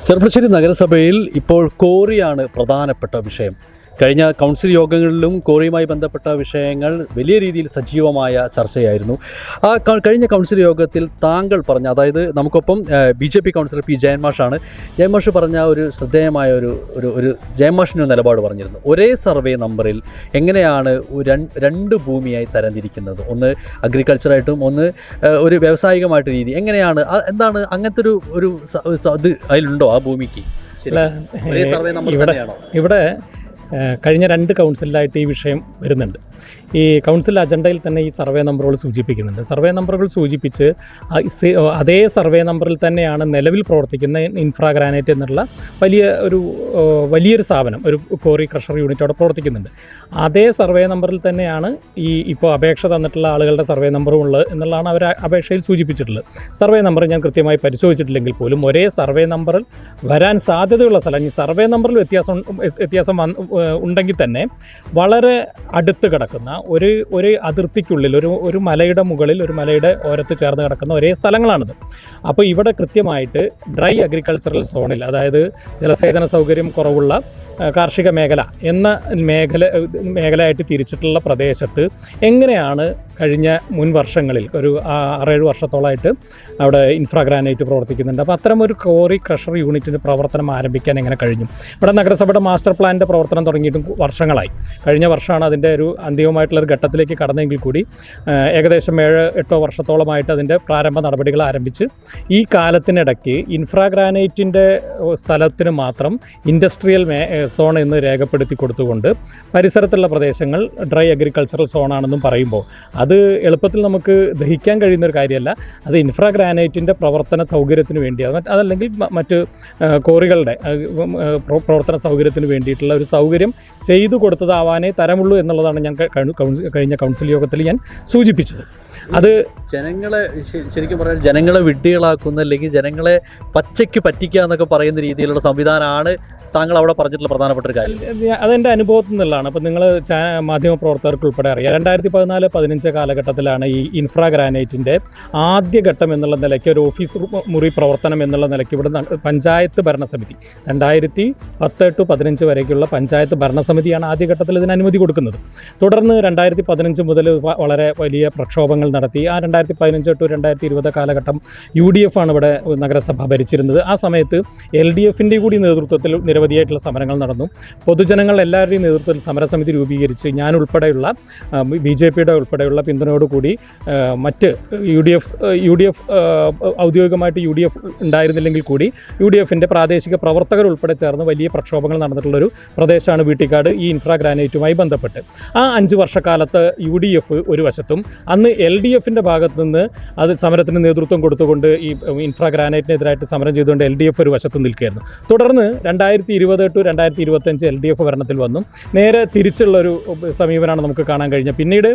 ചെർപ്പളശ്ശേരി നഗരസഭയിൽ ഇപ്പോൾ കോറിയാണ് പ്രധാനപ്പെട്ട വിഷയം. കഴിഞ്ഞ കൗൺസിൽ യോഗങ്ങളിലും കോറിയുമായി ബന്ധപ്പെട്ട വിഷയങ്ങൾ വലിയ രീതിയിൽ സജീവമായ ചർച്ചയായിരുന്നു. കഴിഞ്ഞ കൗൺസിൽ യോഗത്തിൽ താങ്കൾ പറഞ്ഞ, അതായത് നമുക്കൊപ്പം BJP കൗൺസിലർ P. ജയൻമാഷാണ്. ജയൻമാഷ് പറഞ്ഞ ഒരു ശ്രദ്ധേയമായ ഒരു ജയൻമാഷിൻ്റെ നിലപാട് പറഞ്ഞിരുന്നു. ഒരേ സർവേ നമ്പറിൽ എങ്ങനെയാണ് രണ്ട് ഭൂമിയായി തരംതിരിക്കുന്നത്, ഒന്ന് അഗ്രികൾച്ചറായിട്ടും ഒന്ന് ഒരു വ്യാവസായികമായിട്ട് രീതി, എങ്ങനെയാണ്, എന്താണ് അങ്ങനത്തെ ഒരു ഇത് അതിലുണ്ടോ ആ ഭൂമിക്ക്? ഒരേ സർവേ നമ്പർ തന്നെയാണോ? ഇവിടെ കഴിഞ്ഞ 2 കൗൺസിലായിട്ട് ഈ വിഷയം വരുന്നുണ്ട്. ഈ കൗൺസിൽ അജണ്ടയിൽ തന്നെ ഈ സർവേ നമ്പറുകൾ സൂചിപ്പിക്കുന്നുണ്ട്. സർവേ നമ്പറുകൾ സൂചിപ്പിച്ച് അതേ സർവേ നമ്പറിൽ തന്നെയാണ് നിലവിൽ പ്രവർത്തിക്കുന്ന ഇൻഫ്രാ ഗ്രാനൈറ്റ് എന്നുള്ള വലിയൊരു സ്ഥാപനം, ഒരു കോറി ക്രഷർ യൂണിറ്റ് അവിടെ പ്രവർത്തിക്കുന്നുണ്ട്. അതേ സർവേ നമ്പറിൽ തന്നെയാണ് ഇപ്പോൾ അപേക്ഷ തന്നിട്ടുള്ള ആളുകളുടെ സർവേ നമ്പറും ഉള്ളത് എന്നുള്ളതാണ് അവർ അപേക്ഷയിൽ സൂചിപ്പിച്ചിട്ടുള്ളത്. സർവേ നമ്പർ ഞാൻ കൃത്യമായി പരിശോധിച്ചിട്ടില്ലെങ്കിൽ പോലും ഒരേ സർവേ നമ്പറിൽ വരാൻ സാധ്യതയുള്ള സ്ഥലം, ഈ സർവേ നമ്പറിൽ വ്യത്യാസം ഉണ്ടെങ്കിൽ തന്നെ വളരെ അടുത്ത് കിടക്കുന്ന ഒരു അതിർത്തിക്കുള്ളിൽ ഒരു മലയുടെ മുകളിൽ, ഒരു മലയുടെ ഓരത്ത് ചേർന്ന് കിടക്കുന്ന ഒരേ സ്ഥലങ്ങളാണിത്. അപ്പോൾ ഇവിടെ കൃത്യമായിട്ട് ഡ്രൈ അഗ്രികൾച്ചറൽ സോണിൽ, അതായത് ജലസേചന സൗകര്യം കുറവുള്ള കാർഷിക മേഖല എന്ന മേഖലയായിട്ട് തിരിച്ചിട്ടുള്ള പ്രദേശത്ത് എങ്ങനെയാണ് കഴിഞ്ഞ മുൻ വർഷങ്ങളിൽ ഒരു 6-7 വർഷത്തോളമായിട്ട് അവിടെ ഇൻഫ്രാ ഗ്രാനൈറ്റ് പ്രവർത്തിക്കുന്നുണ്ട്. അപ്പോൾ അത്തരം ഒരു കോറി ക്രഷർ യൂണിറ്റിൻ്റെ പ്രവർത്തനം ആരംഭിക്കാൻ എങ്ങനെ കഴിഞ്ഞു? ഇവിടെ നഗരസഭയുടെ മാസ്റ്റർ പ്ലാനിൻ്റെ പ്രവർത്തനം തുടങ്ങിയിട്ടും വർഷങ്ങളായി. കഴിഞ്ഞ വർഷമാണ് അതിൻ്റെ ഒരു അന്തിമമായിട്ടുള്ളൊരു ഘട്ടത്തിലേക്ക് കടന്നെങ്കിൽ കൂടി ഏകദേശം 7-8 വർഷത്തോളമായിട്ട് അതിൻ്റെ പ്രാരംഭ നടപടികൾ ആരംഭിച്ച് ഈ കാലത്തിനിടയ്ക്ക് ഇൻഫ്രാ ഗ്രാനൈറ്റിൻ്റെ സ്ഥലത്തിന് മാത്രം ഇൻഡസ്ട്രിയൽ സോൺ എന്ന് രേഖപ്പെടുത്തി കൊടുത്തുകൊണ്ട് പരിസരത്തുള്ള പ്രദേശങ്ങൾ ഡ്രൈ അഗ്രികൾച്ചറൽ സോണാണെന്നും പറയുമ്പോൾ അത് എളുപ്പത്തിൽ നമുക്ക് ദഹിക്കാൻ കഴിയുന്നൊരു കാര്യമല്ല. അത് ഇൻഫ്രാ ഗ്രാനൈറ്റിൻ്റെ പ്രവർത്തന സൗകര്യത്തിന് വേണ്ടിയാണ്, അതല്ലെങ്കിൽ മറ്റ് കോറികളുടെ പ്രവർത്തന സൗകര്യത്തിന് വേണ്ടിയിട്ടുള്ള ഒരു സൗകര്യം ചെയ്തു കൊടുത്തതാവാനേ തരമുള്ളൂ എന്നുള്ളതാണ് ഞാൻ കഴിഞ്ഞ കൗൺസിൽ യോഗത്തിൽ ഞാൻ സൂചിപ്പിച്ചത്. അത് ജനങ്ങളെ ശരിക്കും പറഞ്ഞാൽ ജനങ്ങളെ വിഡ്ഢികളാക്കുന്ന, അല്ലെങ്കിൽ ജനങ്ങളെ പച്ചയ്ക്ക് പറ്റിക്കുക എന്നൊക്കെ പറയുന്ന രീതിയിലുള്ള സംവിധാനമാണ് താങ്കൾ അവിടെ പറഞ്ഞിട്ടുള്ള പ്രധാനപ്പെട്ട ഒരു കാര്യം. അതെൻ്റെ അനുഭവത്തിൽ നിന്നുള്ളതാണ്. അപ്പോൾ നിങ്ങൾ മാധ്യമപ്രവർത്തകർക്ക് ഉൾപ്പെടെ അറിയാം, 2014-15 കാലഘട്ടത്തിലാണ് ഈ ഇൻഫ്രാ ഗ്രാനൈറ്റിൻ്റെ ആദ്യഘട്ടം എന്നുള്ള നിലയ്ക്ക് ഒരു ഓഫീസ് മുറി പ്രവർത്തനം എന്നുള്ള നിലയ്ക്ക് ഇവിടെ പഞ്ചായത്ത് ഭരണസമിതി 2010-15 വരേക്കുള്ള പഞ്ചായത്ത് ഭരണസമിതിയാണ് ആദ്യഘട്ടത്തിൽ ഇതിന് അനുമതി കൊടുക്കുന്നത്. തുടർന്ന് 2015 മുതൽ വളരെ വലിയ പ്രക്ഷോഭങ്ങൾ നടത്തി. ആ 2015-2020 കാലഘട്ടം UDF ആണ് ഇവിടെ നഗരസഭ ഭരിച്ചിരുന്നത്. ആ സമയത്ത് LDFൻ്റെ കൂടി നേതൃത്വത്തിൽ നിരവധിയായിട്ടുള്ള സമരങ്ങൾ നടന്നു. പൊതുജനങ്ങൾ എല്ലാവരുടെയും നേതൃത്വത്തിൽ സമരസമിതി രൂപീകരിച്ച് ഞാൻ ഉൾപ്പെടെയുള്ള BJPയുടെ ഉൾപ്പെടെയുള്ള പിന്തുണയോടുകൂടി മറ്റ് UDF ഔദ്യോഗികമായിട്ട് UDF ഉണ്ടായിരുന്നില്ലെങ്കിൽ കൂടി UDFൻ്റെ പ്രാദേശിക പ്രവർത്തകർ ഉൾപ്പെടെ ചേർന്ന് വലിയ പ്രക്ഷോഭങ്ങൾ നടന്നിട്ടുള്ളൊരു പ്രദേശമാണ് വീട്ടിക്കാട് ഈ ഇൻഫ്രാ ഗ്രാനൈറ്റുമായി ബന്ധപ്പെട്ട്. ആ 5 വർഷക്കാലത്ത് UDF ഒരു വശത്തും അന്ന് LDFൻ്റെ ഭാഗത്തു നിന്ന് അത് സമരത്തിന് നേതൃത്വം കൊടുത്തുകൊണ്ട് ഈ ഇൻഫ്രാ ഗ്രാനൈറ്റിനെതിരായിട്ട് സമരം ചെയ്തുകൊണ്ട് LDF ഒരു വശത്ത് നിൽക്കുകയായിരുന്നു. തുടർന്ന് 2020-2025 LDF ഭരണത്തിൽ വന്നു. നേരെ തിരിച്ചുള്ളൊരു സമീപനമാണ് നമുക്ക് കാണാൻ കഴിഞ്ഞത്. പിന്നീട്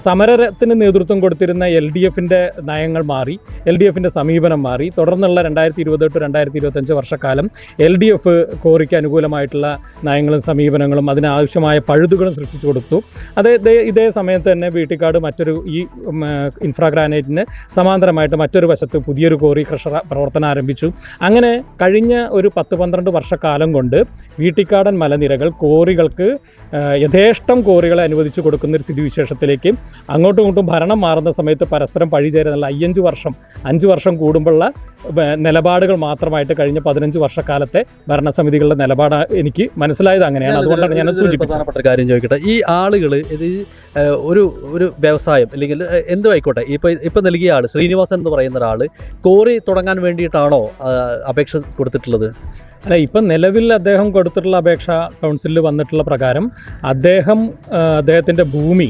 സമരത്തിന് നേതൃത്വം കൊടുത്തിരുന്ന LDFൻ്റെ നയങ്ങൾ മാറി, LDFൻ്റെ സമീപനം മാറി. തുടർന്നുള്ള 2020-2025 വർഷക്കാലം LDF കോറിക്ക് അനുകൂലമായിട്ടുള്ള നയങ്ങളും സമീപനങ്ങളും അതിനാവശ്യമായ പഴുതുകളും സൃഷ്ടിച്ചു കൊടുത്തു. ഇതേ സമയത്ത് തന്നെ വീട്ടിക്കാട് ഈ ഇൻഫ്രാ ഗ്രാനൈറ്റിന് സമാന്തരമായിട്ട് മറ്റൊരു വശത്ത് പുതിയൊരു കോറി ക്രഷർ പ്രവർത്തനം ആരംഭിച്ചു. അങ്ങനെ കഴിഞ്ഞ ഒരു 10-12 വർഷക്കാലം കൊണ്ട് വീട്ടിക്കാടൻ മലനിരകൾ കോറികൾക്ക് യഥേഷ്ടം കോറികളെ അനുവദിച്ചു കൊടുക്കുന്നൊരു സ്ഥിതിവിശേഷത്തിലേക്ക് അങ്ങോട്ടും ഇങ്ങോട്ടും ഭരണം മാറുന്ന സമയത്ത് പരസ്പരം പഴിചേരുന്നുള്ള 5 വർഷം കൂടുമ്പോഴുള്ള നിലപാടുകൾ മാത്രമായിട്ട് കഴിഞ്ഞ 15 വർഷക്കാലത്തെ ഭരണസമിതികളുടെ നിലപാട് എനിക്ക് മനസ്സിലായത് അങ്ങനെയാണ്. അതുകൊണ്ടാണ് ഞാൻ സൂചിപ്പിച്ചത്. കാര്യം ചോദിക്കട്ടെ, ഈ ആളുകൾ ഇത് ഒരു വ്യവസായം അല്ലെങ്കിൽ എന്തും ആയിക്കോട്ടെ, ഇപ്പം നൽകിയ ആൾ ശ്രീനിവാസൻ എന്ന് പറയുന്ന ഒരാൾ കോറി തുടങ്ങാൻ വേണ്ടിയിട്ടാണോ അപേക്ഷ കൊടുത്തിട്ടുള്ളത്? അല്ല, ഇപ്പം നിലവിൽ അദ്ദേഹം കൊടുത്തിട്ടുള്ള അപേക്ഷ കൗൺസിലിൽ വന്നിട്ടുള്ള പ്രകാരം അദ്ദേഹത്തിൻ്റെ ഭൂമി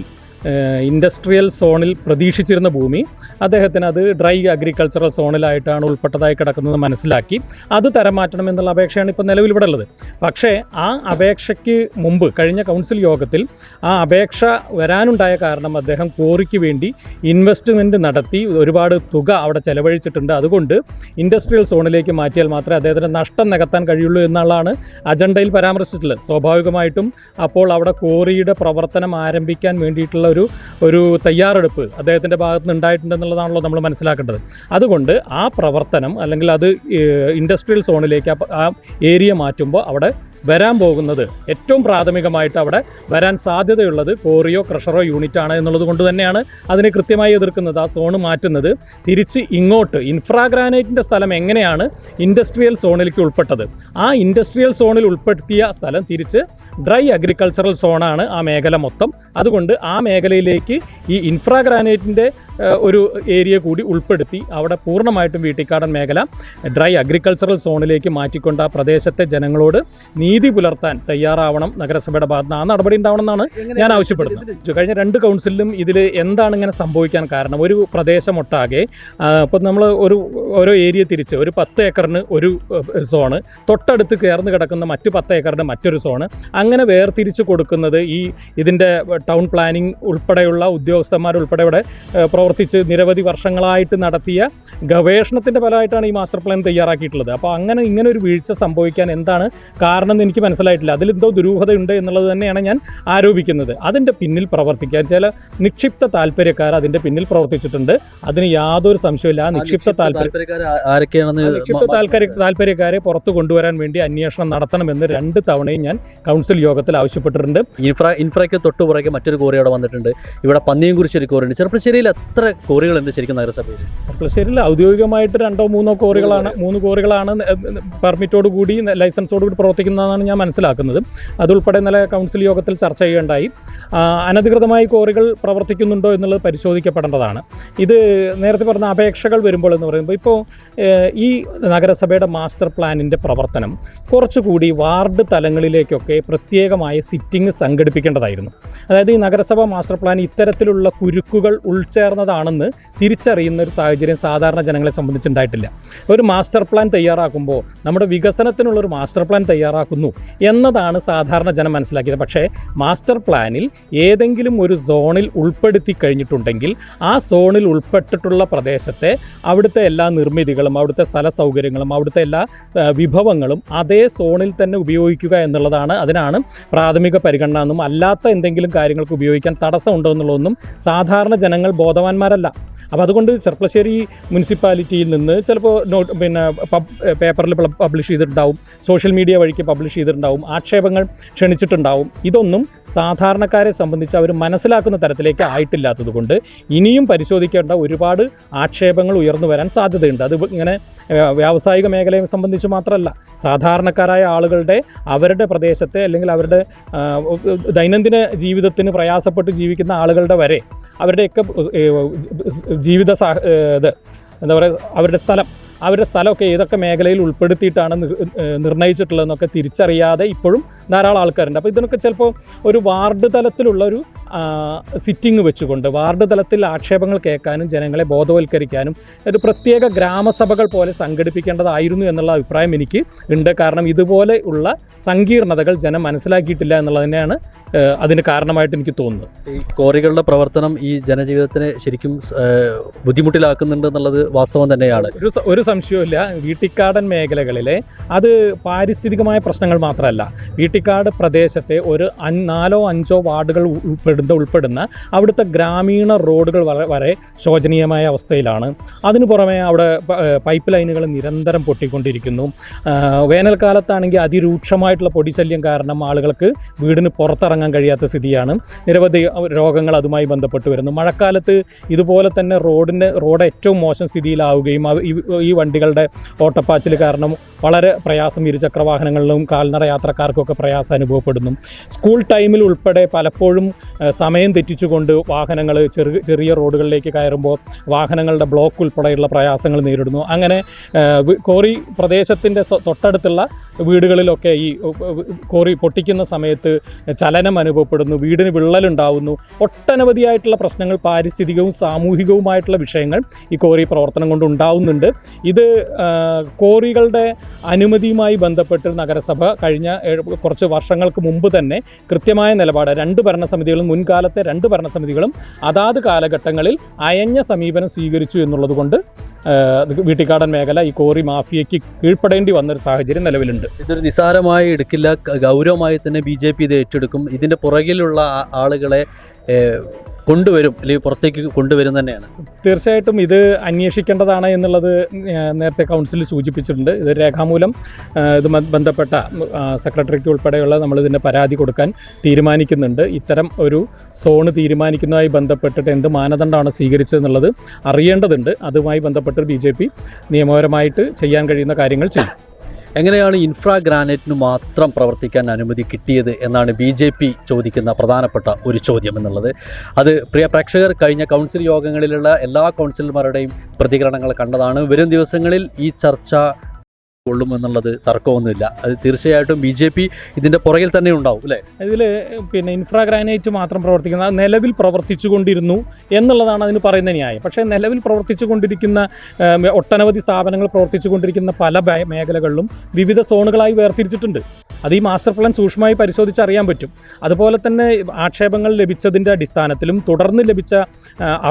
ഇൻഡസ്ട്രിയൽ സോണിൽ പ്രതീക്ഷിച്ചിരുന്ന ഭൂമി അദ്ദേഹത്തിന് അത് ഡ്രൈ അഗ്രികൾച്ചറൽ സോണിലായിട്ടാണ് ഉൾപ്പെട്ടതായി കിടക്കുന്നത് മനസ്സിലാക്കി അത് തരം മാറ്റണമെന്നുള്ള അപേക്ഷയാണ് ഇപ്പോൾ നിലവിൽ ഇവിടെ ഉള്ളത്. പക്ഷേ ആ അപേക്ഷയ്ക്ക് മുമ്പ് കഴിഞ്ഞ കൗൺസിൽ യോഗത്തിൽ ആ അപേക്ഷ വരാനുണ്ടായ കാരണം അദ്ദേഹം കോറിക്ക് വേണ്ടി ഇൻവെസ്റ്റ്മെൻറ്റ് നടത്തി ഒരുപാട് തുക അവിടെ ചെലവഴിച്ചിട്ടുണ്ട്. അതുകൊണ്ട് ഇൻഡസ്ട്രിയൽ സോണിലേക്ക് മാറ്റിയാൽ മാത്രമേ അദ്ദേഹത്തിന് നഷ്ടം നികത്താൻ കഴിയുള്ളൂ എന്നുള്ളതാണ് അജണ്ടയിൽ പരാമർശിച്ചിട്ടുള്ളത്. സ്വാഭാവികമായിട്ടും അപ്പോൾ അവിടെ കോറിയുടെ പ്രവർത്തനം ആരംഭിക്കാൻ വേണ്ടിയിട്ടുള്ള എന്നുള്ള ഒരു തയ്യാറെടുപ്പ് അദ്ദേഹത്തിൻ്റെ ഭാഗത്ത് നിന്ന് ഉണ്ടായിട്ടുണ്ടെന്നുള്ളതാണല്ലോ നമ്മൾ മനസ്സിലാക്കേണ്ടത്. അതുകൊണ്ട് ആ പ്രവർത്തനം അല്ലെങ്കിൽ അത് ഇൻഡസ്ട്രിയൽ സോണിലേക്ക് ആ ഏരിയ മാറ്റുമ്പോൾ അവിടെ വരാൻ പോകുന്നത് ഏറ്റവും പ്രാഥമികമായിട്ട് അവിടെ വരാൻ സാധ്യതയുള്ളത് കോറിയോ ക്രഷറോ യൂണിറ്റ് ആണ് എന്നുള്ളത് കൊണ്ട് തന്നെയാണ് അതിനെ കൃത്യമായി എതിർക്കുന്നത്. ആ സോണ് മാറ്റുന്നത് തിരിച്ച് ഇങ്ങോട്ട് ഇൻഫ്രാഗ്രാനൈറ്റിൻ്റെ സ്ഥലം എങ്ങനെയാണ് ഇൻഡസ്ട്രിയൽ സോണിലേക്ക് ഉൾപ്പെട്ടത്, ആ ഇൻഡസ്ട്രിയൽ സോണിൽ ഉൾപ്പെടുത്തിയ സ്ഥലം തിരിച്ച് ഡ്രൈ അഗ്രികൾച്ചറൽ സോണാണ് ആ മേഖല മൊത്തം. അതുകൊണ്ട് ആ മേഖലയിലേക്ക് ഈ ഇൻഫ്രാഗ്രാനൈറ്റിൻ്റെ ഒരു ഏരിയ കൂടി ഉൾപ്പെടുത്തി അവിടെ പൂർണ്ണമായിട്ടും വീട്ടിക്കാടൻ മേഖല ഡ്രൈ അഗ്രികൾച്ചറൽ സോണിലേക്ക് മാറ്റിക്കൊണ്ട് ആ പ്രദേശത്തെ ജനങ്ങളോട് നീതി പുലർത്താൻ തയ്യാറാവണം നഗരസഭയുടെ ഭാഗത്ത് നിന്ന്. ആ നടപടി ഉണ്ടാവണമെന്നാണ് ഞാൻ ആവശ്യപ്പെടുന്നത്. കഴിഞ്ഞ 2 കൗൺസിലിലും ഇതിൽ എന്താണ് ഇങ്ങനെ സംഭവിക്കാൻ കാരണം, ഒരു പ്രദേശമൊട്ടാകെ ഇപ്പോൾ നമ്മൾ ഓരോ ഏരിയ തിരിച്ച് ഒരു 10 ഏക്കറിന് ഒരു സോണ്, തൊട്ടടുത്ത് ചേർന്ന് കിടക്കുന്ന മറ്റു 10 ഏക്കറിന് മറ്റൊരു സോണ്, അങ്ങനെ വേർതിരിച്ച് കൊടുക്കുന്നത് ഇതിൻ്റെ ടൗൺ പ്ലാനിംഗ് ഉൾപ്പെടെയുള്ള ഉദ്യോഗസ്ഥന്മാരുൾപ്പെടെ ഇവിടെ പ്രവർത്തിച്ച് നിരവധി വർഷങ്ങളായിട്ട് നടത്തിയ ഗവേഷണത്തിൻ്റെ ഫലമായിട്ടാണ് ഈ മാസ്റ്റർ പ്ലാൻ തയ്യാറാക്കിയിട്ടുള്ളത്. അപ്പോൾ ഇങ്ങനെ ഒരു വീഴ്ച സംഭവിക്കാൻ എന്താണ് കാരണം എന്ന് എനിക്ക് മനസ്സിലായിട്ടില്ല. അതിലെന്തോ ദുരൂഹതയുണ്ട് എന്നുള്ളത് തന്നെയാണ് ഞാൻ ആരോപിക്കുന്നത്. അതിൻ്റെ പിന്നിൽ പ്രവർത്തിക്കാൻ ചില നിക്ഷിപ്ത താല്പര്യക്കാർ അതിൻ്റെ പിന്നിൽ പ്രവർത്തിച്ചിട്ടുണ്ട്. അതിന് യാതൊരു സംശയമില്ല. ആ നിക്ഷിപ്ത താല്പര്യക്കാരെ പുറത്തു കൊണ്ടുവരാൻ വേണ്ടി അന്വേഷണം നടത്തണമെന്ന് 2 തവണയും ഞാൻ കൗൺസിൽ യോഗത്തിൽ ആവശ്യപ്പെട്ടിട്ടുണ്ട്. ഇൻഫ്രയ്ക്ക് തൊട്ടുപുറകെ മറ്റൊരു കോറി അവിടെ വന്നിട്ടുണ്ട്. ഇവിടെ പന്നിയംകുറിശ്ശി ഒരു കോറിയുണ്ട്. ചെർപ്പളശ്ശേരിയിൽ എത്ര കോറികളുണ്ട് ശരിക്കും നഗരസഭയിൽ? ചെർപ്പളശ്ശേരിയിൽ ഔദ്യോഗികമായിട്ട് 2-3 കോറികളാണ്, 3 കോറികളാണ് പെർമിറ്റോട് കൂടി ലൈസൻസോട് കൂടി പ്രവർത്തിക്കുന്നതാണ് ഞാൻ മനസ്സിലാക്കുന്നത്. അതുൾപ്പെടെ ഇന്നലെ കൗൺസിൽ യോഗത്തിൽ ചർച്ച ചെയ്യുകയുണ്ടായി. അനധികൃതമായി കോറികൾ പ്രവർത്തിക്കുന്നുണ്ടോ എന്നുള്ളത് പരിശോധിക്കപ്പെടേണ്ടതാണ്. ഇത് നേരത്തെ പറഞ്ഞ അപേക്ഷകൾ വരുമ്പോൾ എന്ന് പറയുമ്പോൾ ഇപ്പോൾ ഈ നഗരസഭയുടെ മാസ്റ്റർ പ്ലാനിൻ്റെ പ്രവർത്തനം കുറച്ചുകൂടി വാർഡ് തലങ്ങളിലേക്കൊക്കെ പ്രത്യേകമായ സിറ്റിംഗ് സംഘടിപ്പിക്കേണ്ടതായിരുന്നു. അതായത് ഈ നഗരസഭ മാസ്റ്റർ പ്ലാൻ ഇത്തരത്തിലുള്ള കുരുക്കുകൾ ഉൾച്ചേർന്നതാണെന്ന് തിരിച്ചറിയുന്ന ഒരു സാഹചര്യം സാധാരണ ജനങ്ങളെ സംബന്ധിച്ചുണ്ടായിട്ടില്ല. ഒരു മാസ്റ്റർ പ്ലാൻ തയ്യാറാക്കുമ്പോൾ നമ്മുടെ വികസനത്തിനുള്ളൊരു മാസ്റ്റർ പ്ലാൻ തയ്യാറാക്കുന്നു എന്നതാണ് സാധാരണ ജനം മനസ്സിലാക്കിയത്. പക്ഷേ മാസ്റ്റർ പ്ലാനിൽ ഏതെങ്കിലും ഒരു സോണിൽ ഉൾപ്പെടുത്തി കഴിഞ്ഞിട്ടുണ്ടെങ്കിൽ ആ സോണിൽ ഉൾപ്പെട്ടിട്ടുള്ള പ്രദേശത്തെ അവിടുത്തെ എല്ലാ നിർമ്മിതികളും അവിടുത്തെ സ്ഥല സൗകര്യങ്ങളും അവിടുത്തെ എല്ലാ വിഭവങ്ങളും അതേ സോണിൽ തന്നെ ഉപയോഗിക്കുക എന്നുള്ളതാണ്. അതിനാണ് പ്രാഥമിക പരിഗണന എന്നും അല്ലാത്ത എന്തെങ്കിലും കാര്യങ്ങൾക്ക് ഉപയോഗിക്കാൻ തടസ്സമുണ്ടോ എന്നുള്ളതൊന്നും സാധാരണ ജനങ്ങൾ ബോധവാന്മാരല്ല. അപ്പോൾ അതുകൊണ്ട് ചെർപ്പളശ്ശേരി മുനിസിപ്പാലിറ്റിയിൽ നിന്ന് ചിലപ്പോൾ പേപ്പറിൽ പബ്ലിഷ് ചെയ്തിട്ടുണ്ടാവും, സോഷ്യൽ മീഡിയ വഴിക്ക് പബ്ലിഷ് ചെയ്തിട്ടുണ്ടാവും, ആക്ഷേപങ്ങൾ ക്ഷണിച്ചിട്ടുണ്ടാവും. ഇതൊന്നും സാധാരണക്കാരെ സംബന്ധിച്ച് അവർ മനസ്സിലാക്കുന്ന തരത്തിലേക്ക് ആയിട്ടില്ലാത്തത് കൊണ്ട് ഇനിയും പരിശോധിക്കേണ്ട ഒരുപാട് ആക്ഷേപങ്ങൾ ഉയർന്നു വരാൻ സാധ്യതയുണ്ട്. അത് ഇങ്ങനെ വ്യാവസായിക മേഖലയെ സംബന്ധിച്ച് മാത്രമല്ല, സാധാരണക്കാരായ ആളുകളുടെ അവരുടെ പ്രദേശത്തെ അല്ലെങ്കിൽ അവരുടെ ദൈനംദിന ജീവിതത്തിന് പ്രയാസപ്പെട്ട് ജീവിക്കുന്ന ആളുകളുടെ വരെ അവരുടെയൊക്കെ ജീവിത എന്താ പറയുക അവരുടെ സ്ഥലമൊക്കെ ഏതൊക്കെ മേഖലയിൽ ഉൾപ്പെടുത്തിയിട്ടാണ് നിർണ്ണയിച്ചിട്ടുള്ളതെന്നൊക്കെ തിരിച്ചറിയാതെ ഇപ്പോഴും ധാരാളം ആൾക്കാരുണ്ട്. അപ്പോൾ ഇതിനൊക്കെ ചിലപ്പോൾ ഒരു വാർഡ് തലത്തിലുള്ളൊരു സിറ്റിംഗ് വെച്ചുകൊണ്ട് വാർഡ് തലത്തിൽ ആക്ഷേപങ്ങൾ കേൾക്കാനും ജനങ്ങളെ ബോധവൽക്കരിക്കാനും ഒരു പ്രത്യേക ഗ്രാമസഭകൾ പോലെ സംഘടിപ്പിക്കേണ്ടതായിരുന്നു എന്നുള്ള അഭിപ്രായം എനിക്ക് ഉണ്ട്. കാരണം ഇതുപോലെ ഉള്ള സങ്കീർണതകൾ ജനം മനസ്സിലാക്കിയിട്ടില്ല എന്നുള്ളത് തന്നെയാണ് അതിന് കാരണമായിട്ട് എനിക്ക് തോന്നുന്നത്. ഈ കോറികളുടെ പ്രവർത്തനം ഈ ജനജീവിതത്തിനെ ശരിക്കും ബുദ്ധിമുട്ടിലാക്കുന്നുണ്ട് എന്നുള്ളത് വാസ്തവം തന്നെയാണ്. ഒരു സംശയവുമില്ല. വീട്ടിക്കാടൻ മേഖലകളിലെ അത് പാരിസ്ഥിതികമായ പ്രശ്നങ്ങൾ മാത്രമല്ല, വീട്ടിക്കാട് പ്രദേശത്തെ ഒരു 4-5 വാർഡുകൾ ഉൾപ്പെടുന്ന അവിടുത്തെ ഗ്രാമീണ റോഡുകൾ വരെ ശോചനീയമായ അവസ്ഥയിലാണ്. അതിനു പുറമെ അവിടെ പൈപ്പ് ലൈനുകൾ നിരന്തരം പൊട്ടിക്കൊണ്ടിരിക്കുന്നു. വേനൽക്കാലത്താണെങ്കിൽ അതിരൂക്ഷമായിട്ടുള്ള പൊടിശല്യം കാരണം ആളുകൾക്ക് വീടിന് പുറത്തിറങ്ങാൻ കഴിയാത്ത സ്ഥിതിയാണ്. നിരവധി രോഗങ്ങൾ അതുമായി ബന്ധപ്പെട്ട് വരുന്നു. മഴക്കാലത്ത് ഇതുപോലെ തന്നെ റോഡ് ഏറ്റവും മോശം സ്ഥിതിയിലാവുകയും ഈ വണ്ടികളുടെ ഓട്ടപ്പാച്ചിൽ കാരണം വളരെ പ്രയാസം ഇരുചക്ര വാഹനങ്ങളിലും കാൽനട യാത്രക്കാർക്കൊക്കെ പ്രയാസം അനുഭവപ്പെടുന്നു. സ്കൂൾ ടൈമിൽ ഉൾപ്പെടെ പലപ്പോഴും സമയം തെറ്റിച്ചുകൊണ്ട് വാഹനങ്ങൾ ചെറിയ റോഡുകളിലേക്ക് കയറുമ്പോൾ വാഹനങ്ങളുടെ ബ്ലോക്ക് ഉൾപ്പെടെയുള്ള പ്രയാസങ്ങൾ നേരിടുന്നു. അങ്ങനെ കോറി പ്രദേശത്തിൻ്റെ തൊട്ടടുത്തുള്ള വീടുകളിലൊക്കെ ഈ കോറി പൊട്ടിക്കുന്ന സമയത്ത് ചലനം അനുഭവപ്പെടുന്നു, വീടിന് വിള്ളലുണ്ടാവുന്നു. ഒട്ടനവധിയായിട്ടുള്ള പ്രശ്നങ്ങൾ പാരിസ്ഥിതികവും സാമൂഹികവുമായിട്ടുള്ള വിഷയങ്ങൾ ഈ കോറി പ്രവർത്തനം കൊണ്ട് ഉണ്ടാവുന്നുണ്ട്. ഇത് കോറികളുടെ അനുമതിയുമായി ബന്ധപ്പെട്ട് നഗരസഭ കഴിഞ്ഞ കുറച്ച് വർഷങ്ങൾക്ക് മുമ്പ് തന്നെ കൃത്യമായ നിലപാട് 2 ഭരണസമിതികളും മുൻകാലത്തെ 2 ഭരണസമിതികളും അതാത് കാലഘട്ടങ്ങളിൽ അയഞ്ഞ സമീപനം സ്വീകരിച്ചു എന്നുള്ളത് കൊണ്ട് വീട്ടിക്കാടൻ മേഖല ഈ കോറി മാഫിയയ്ക്ക് കീഴ്പ്പെടേണ്ടി വന്നൊരു സാഹചര്യം നിലവിലുണ്ട്. ഇതൊരു നിസ്സാരമായി എടുക്കില്ല, ഗൗരവമായി തന്നെ BJP ഇത് ഏറ്റെടുക്കും. ഇതിൻ്റെ പുറകിലുള്ള ആളുകളെ കൊണ്ടുവരും അല്ലെങ്കിൽ പുറത്തേക്ക് കൊണ്ടുവരും തന്നെയാണ്? തീർച്ചയായിട്ടും ഇത് അന്വേഷിക്കേണ്ടതാണ് എന്നുള്ളത് നേരത്തെ കൗൺസിൽ സൂചിപ്പിച്ചിട്ടുണ്ട്. ഇത് രേഖാമൂലം ഇത് ബന്ധപ്പെട്ട സെക്രട്ടറിക്ക് ഉൾപ്പെടെയുള്ള നമ്മളിതിൻ്റെ പരാതി കൊടുക്കാൻ തീരുമാനിക്കുന്നുണ്ട്. ഇത്തരം ഒരു സോണ് തീരുമാനിക്കുന്നതുമായി ബന്ധപ്പെട്ടിട്ട് എന്ത് മാനദണ്ഡമാണ് സ്വീകരിച്ചതെന്നുള്ളത് അറിയേണ്ടതുണ്ട്. അതുമായി ബന്ധപ്പെട്ട് BJP നിയമപരമായിട്ട് ചെയ്യാൻ കഴിയുന്ന കാര്യങ്ങൾ ചെയ്യും. എങ്ങനെയാണ് ഇൻഫ്രാ ഗ്രാനൈറ്റിന് മാത്രം പ്രവർത്തിക്കാൻ അനുമതി കിട്ടിയത് എന്നാണ് BJP ചോദിക്കുന്ന പ്രധാനപ്പെട്ട ഒരു ചോദ്യം എന്നുള്ളത്. അത് പ്രിയ പ്രേക്ഷകർ കഴിഞ്ഞ കൗൺസിൽ യോഗങ്ങളിലുള്ള എല്ലാ കൗൺസിലർമാരുടെയും പ്രതികരണങ്ങൾ കണ്ടതാണ്. വരും ദിവസങ്ങളിൽ ഈ ചർച്ച കൊള്ളുമെന്നുള്ളത് തർക്കമൊന്നുമില്ല. അത് തീർച്ചയായിട്ടും BJP ഇതിൻ്റെ പുറകിൽ തന്നെ ഉണ്ടാവും അല്ലേ? ഇതിൽ പിന്നെ ഇൻഫ്രാ ഗ്രാനൈറ്റ് മാത്രം പ്രവർത്തിക്കുന്ന നിലവിൽ പ്രവർത്തിച്ചു കൊണ്ടിരുന്നു എന്നുള്ളതാണ് അതിന് പറയുന്ന ന്യായം. പക്ഷേ നിലവിൽ പ്രവർത്തിച്ചു കൊണ്ടിരിക്കുന്ന ഒട്ടനവധി സ്ഥാപനങ്ങൾ പ്രവർത്തിച്ചു കൊണ്ടിരിക്കുന്ന പല മേഖലകളിലും വിവിധ സോണുകളായി വേർതിരിച്ചിട്ടുണ്ട്. അത് ഈ മാസ്റ്റർ പ്ലാൻ സൂക്ഷ്മമായി പരിശോധിച്ചറിയാൻ പറ്റും. അതുപോലെ തന്നെ ആക്ഷേപങ്ങൾ ലഭിച്ചതിൻ്റെ അടിസ്ഥാനത്തിലും തുടർന്ന് ലഭിച്ച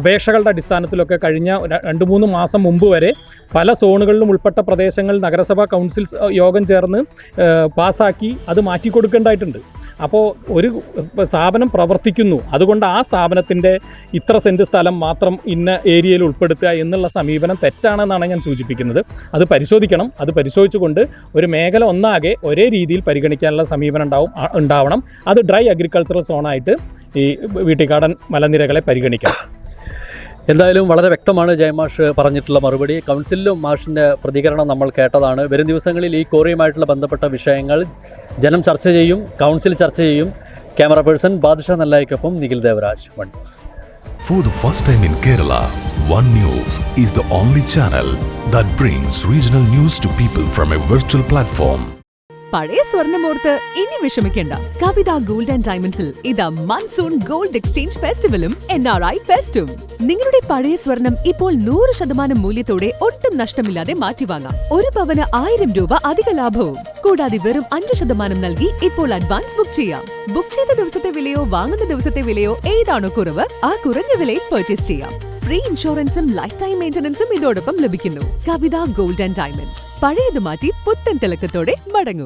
അപേക്ഷകളുടെ അടിസ്ഥാനത്തിലൊക്കെ കഴിഞ്ഞ 2-3 മാസം മുമ്പ് വരെ പല സോണുകളിലും ഉൾപ്പെട്ട പ്രദേശങ്ങൾ നഗരസഭാ കൗൺസിൽ യോഗം ചേർന്ന് പാസ്സാക്കി അത് മാറ്റിക്കൊടുക്കേണ്ടതായിട്ടുണ്ട്. അപ്പോൾ ഒരു സ്ഥാപനം പ്രവർത്തിക്കുന്നു, അതുകൊണ്ട് ആ സ്ഥാപനത്തിൻ്റെ ഇത്ര സെൻറ്റ് സ്ഥലം മാത്രം ഇന്ന ഏരിയയിൽ ഉൾപ്പെടുത്തുക എന്നുള്ള സമീപനം തെറ്റാണെന്നാണ് ഞാൻ സൂചിപ്പിക്കുന്നത്. അത് പരിശോധിക്കണം. അത് പരിശോധിച്ചുകൊണ്ട് ഒരു മേഖല ഒന്നാകെ ഒരേ രീതിയിൽ പരിഗണിക്കാനുള്ള സമീപനം ഉണ്ടാവണം. അത് ഡ്രൈ അഗ്രികൾച്ചറൽ സോണായിട്ട് ഈ വീട്ടിക്കാടൻ മലനിരകളെ പരിഗണിക്കണം. എന്തായാലും വളരെ വ്യക്തമാണ് ജയമാഷ് പറഞ്ഞിട്ടുള്ള മറുപടി. കൗൺസിലിലും മാഷിൻ്റെ പ്രതികരണം നമ്മൾ കേട്ടതാണ്. വരും ദിവസങ്ങളിൽ ഈ ക്വാറിയുമായിട്ടുള്ള ബന്ധപ്പെട്ട വിഷയങ്ങൾ ജനം ചർച്ച ചെയ്യും, കൗൺസിൽ ചർച്ച ചെയ്യും. ക്യാമറ പേഴ്സൺ ബാദുഷ നല്ലായിക്കൊപ്പം Nikhil Devaraj, One News. For the first time in Kerala, One News is the only channel that brings regional news to people from a virtual platform. പഴയ സ്വർണ്ണമോർത്ത് ഇനി വിഷമിക്കേണ്ട. കവിത ഗോൾഡ് ആൻഡ് ഡയമണ്ട്സിൽ ഇതാ മൺസൂൺ ഗോൾഡ് എക്സ്ചേഞ്ച് ഫെസ്റ്റിവലും NRI ഫെസ്റ്റും. നിങ്ങളുടെ പഴയ സ്വർണം ഇപ്പോൾ 100% മൂല്യത്തോടെ ഒട്ടും നഷ്ടമില്ലാതെ മാറ്റിവാങ്ങാം. 1 പവന് 1000 രൂപ അധിക ലാഭവും. കൂടാതെ വെറും 5% നൽകി ഇപ്പോൾ അഡ്വാൻസ് ബുക്ക് ചെയ്യാം. ബുക്ക് ചെയ്ത ദിവസത്തെ വിലയോ വാങ്ങുന്ന ദിവസത്തെ വിലയോ ഏതാണോ കുറവ്, ആ കുറഞ്ഞ വിലയിൽ പർച്ചേസ് ചെയ്യാം. ഫ്രീ ഇൻഷുറൻസും ലൈഫ് ടൈം മെയിന്റനൻസും ഇതോടൊപ്പം ലഭിക്കുന്നു. കവിത ഗോൾഡ് ആൻഡ് ഡയമണ്ട്സ്. പഴയത് മാറ്റി പുത്തൻ തിളക്കത്തോടെ മടങ്ങൂ.